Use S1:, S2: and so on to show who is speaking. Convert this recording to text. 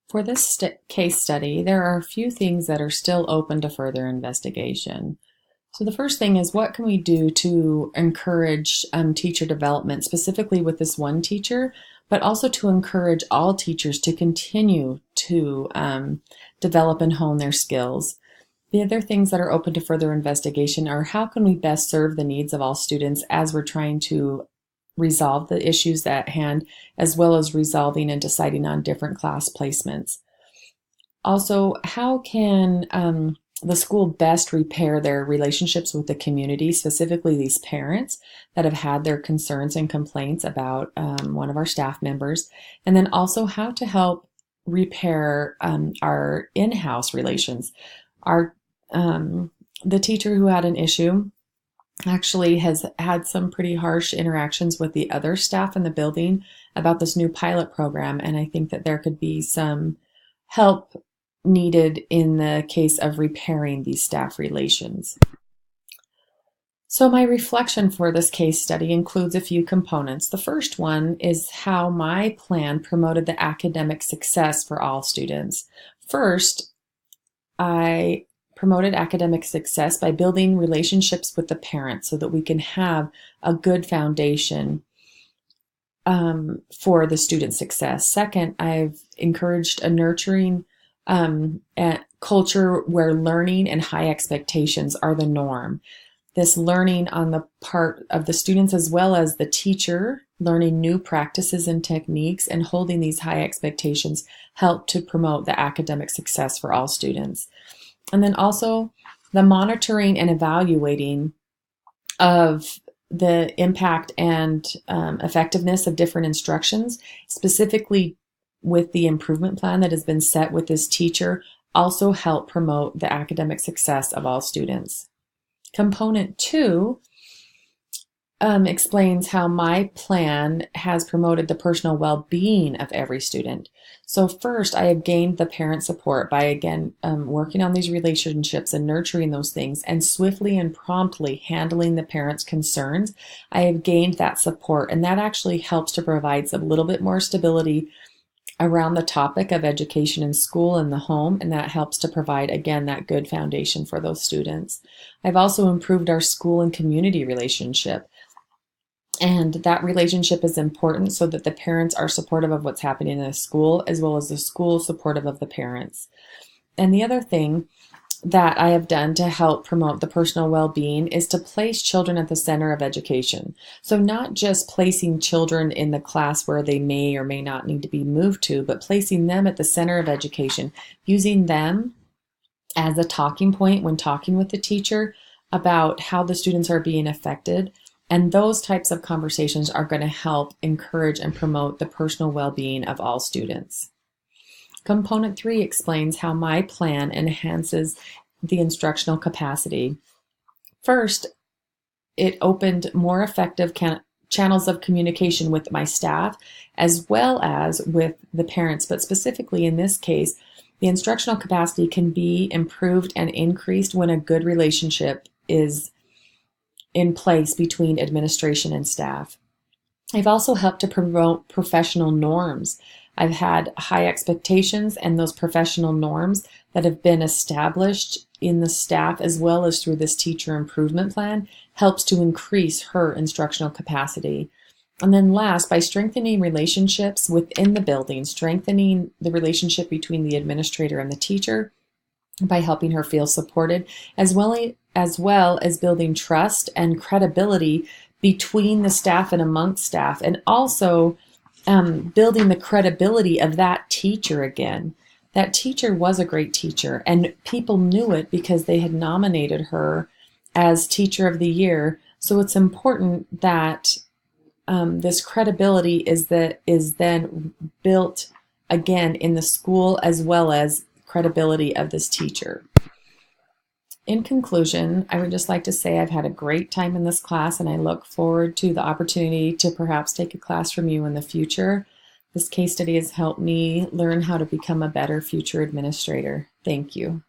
S1: For this case study, there are a few things that are still open to further investigation. So the first thing is, what can we do to encourage teacher development, specifically with this one teacher, but also to encourage all teachers to continue to develop and hone their skills. The other things that are open to further investigation are, how can we best serve the needs of all students as we're trying to resolve the issues at hand, as well as resolving and deciding on different class placements. Also, how can the school best repair their relationships with the community, specifically these parents that have had their concerns and complaints about one of our staff members, and then also how to help repair our in-house relations. The teacher who had an issue actually has had some pretty harsh interactions with the other staff in the building about this new pilot program, and I think that there could be some help needed in the case of repairing these staff relations. So my reflection for this case study includes a few components. The first one is how my plan promoted the academic success for all students. First, I promoted academic success by building relationships with the parents so that we can have a good foundation for the student success. Second, I've encouraged a nurturing culture where learning and high expectations are the norm. This learning on the part of the students as well as the teacher, learning new practices and techniques and holding these high expectations help to promote the academic success for all students. And then also the monitoring and evaluating of the impact and effectiveness of different instructions, specifically with the improvement plan that has been set with this teacher, also help promote the academic success of all students. Component 2 explains how my plan has promoted the personal well-being of every student. So first, I have gained the parent support by, again, working on these relationships and nurturing those things and swiftly and promptly handling the parents' concerns. I have gained that support, and that actually helps to provide a little bit more stability around the topic of education in school and the home, and that helps to provide, again, that good foundation for those students. I've also improved our school and community relationship. And that relationship is important so that the parents are supportive of what's happening in the school, as well as the school supportive of the parents. And the other thing that I have done to help promote the personal well-being is to place children at the center of education. So not just placing children in the class where they may or may not need to be moved to, but placing them at the center of education, using them as a talking point when talking with the teacher about how the students are being affected. And those types of conversations are going to help encourage and promote the personal well-being of all students. Component 3 explains how my plan enhances the instructional capacity. First, it opened more effective channels of communication with my staff as well as with the parents, but specifically in this case, the instructional capacity can be improved and increased when a good relationship is in place between administration and staff. I've also helped to promote professional norms. I've had high expectations, and those professional norms that have been established in the staff as well as through this teacher improvement plan helps to increase her instructional capacity. And then last, by strengthening relationships within the building, strengthening the relationship between the administrator and the teacher by helping her feel supported, as well as building trust and credibility between the staff and amongst staff, and also building the credibility of that teacher again. That teacher was a great teacher, and people knew it because they had nominated her as Teacher of the Year. So it's important that this credibility is then built again in the school as well as credibility of this teacher. In conclusion, I would just like to say I've had a great time in this class, and I look forward to the opportunity to perhaps take a class from you in the future. This case study has helped me learn how to become a better future administrator. Thank you.